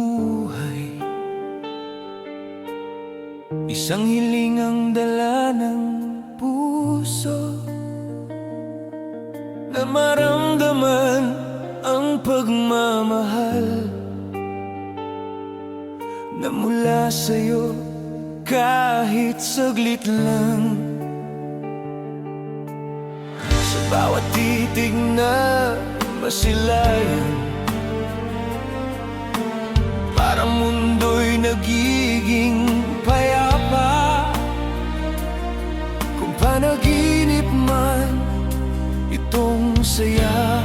buhay, isang hiling ang dala ng puso, na maramdaman ang pagmamahal na mula sa'yo kahit saglit lang. Sa bawat titig na masilayan, parang mundo'y nagiging payapa. Kung panaginip man itong saya,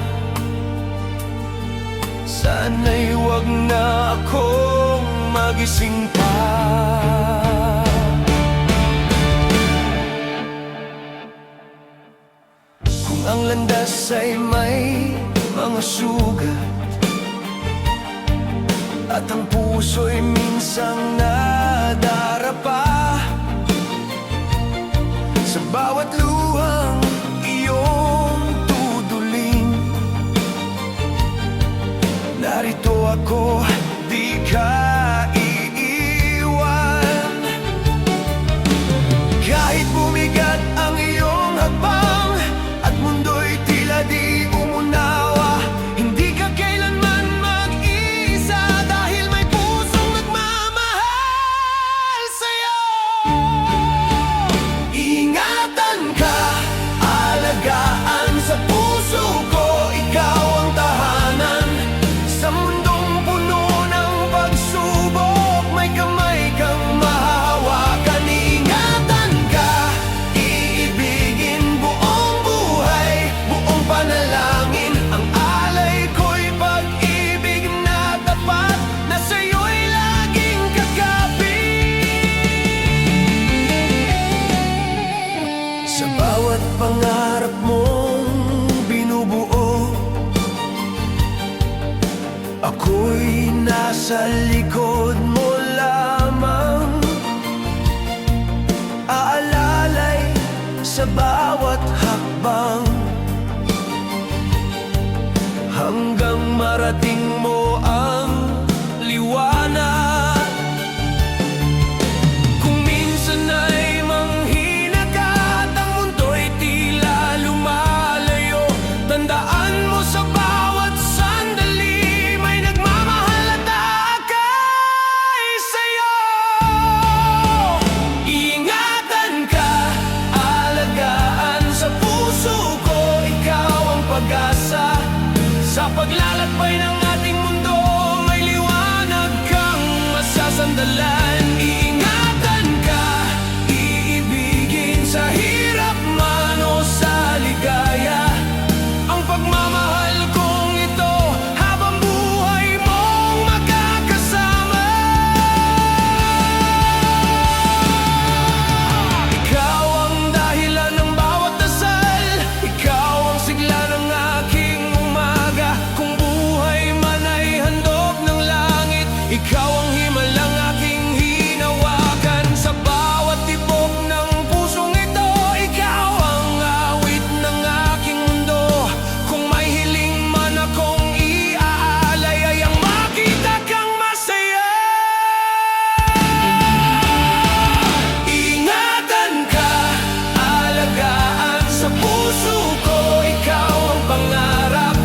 sana'y wag na akong magising pa. Kung ang landas ay may mga sugat at ang puso'y minsang nadarapa, sa bawat luhang iyong tuduling, narito ako, di ka iiwan. Kahit bumigat ang iyong hakbang at mundo'y tila di umunawa, hindi ka kailanman mag-isa, dahil may pusong nagmamahal sa'yo. Ingatan ka, alagaan sa puso ko, ikaw ang tahanan. Sa mundong puno ng pagsubok, may kamay kang mahahawakan. Ingatan ka, iibigin buong buhay, buong panalangin. Ang alay ko'y pag-ibig na tapat, na sa'yo'y laging kakapit. Sa bawat pangarap mong binubuo, ako'y nasa likod mo lamang, aalalay sa bawat hakbang, hanggang marating mo ang liwanag. Kung minsan ay manghina ka at ang mundo'y tila lumalayo, tandaan mo sa bawat sandali, may nagmamahal at aakay sa'yo. Ingatan ka, alagaan sa puso ko, ikaw ang pag-asa. Sa paglalakbay ng ating mundo, may liwanag kang masasandalan. Ingatan ka, iibigin sa hirap man o sa ligaya, ang pagmamahal kong ito, habang buhay mong makakasama. Ikaw ang dahilan ng bawat dasal, ikaw ang sigla ng aking umaga. Kung buhay man ay handog ng langit, ikaw ang himalang aking hinawakan. Sa bawat tibok ng pusong ito, ikaw ang awit ng aking mundo. Kung may hiling man akong iaalay, ay ang makita kang masaya. Ingatan ka, alagaan sa puso ko, ikaw ang pangarap.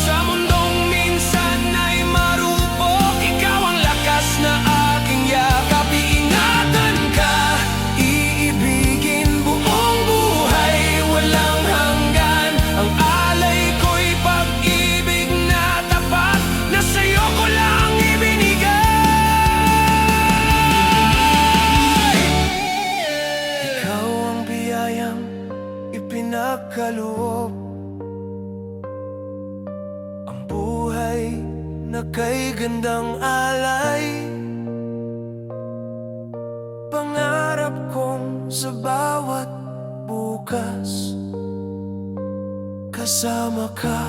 Sa mundong minsan ay marupok, ikaw ang lakas na aking yakap. Ingatan ka, iibigin buong buhay, walang hanggan. Ang alay ko'y pag-ibig na tapat, na sa'yo ko lang ibinigay. Ikaw ang biyayang ipinagkaloob, ang buhay na kay gandang alay. Pangarap kong sa bawat bukas, kasama ka.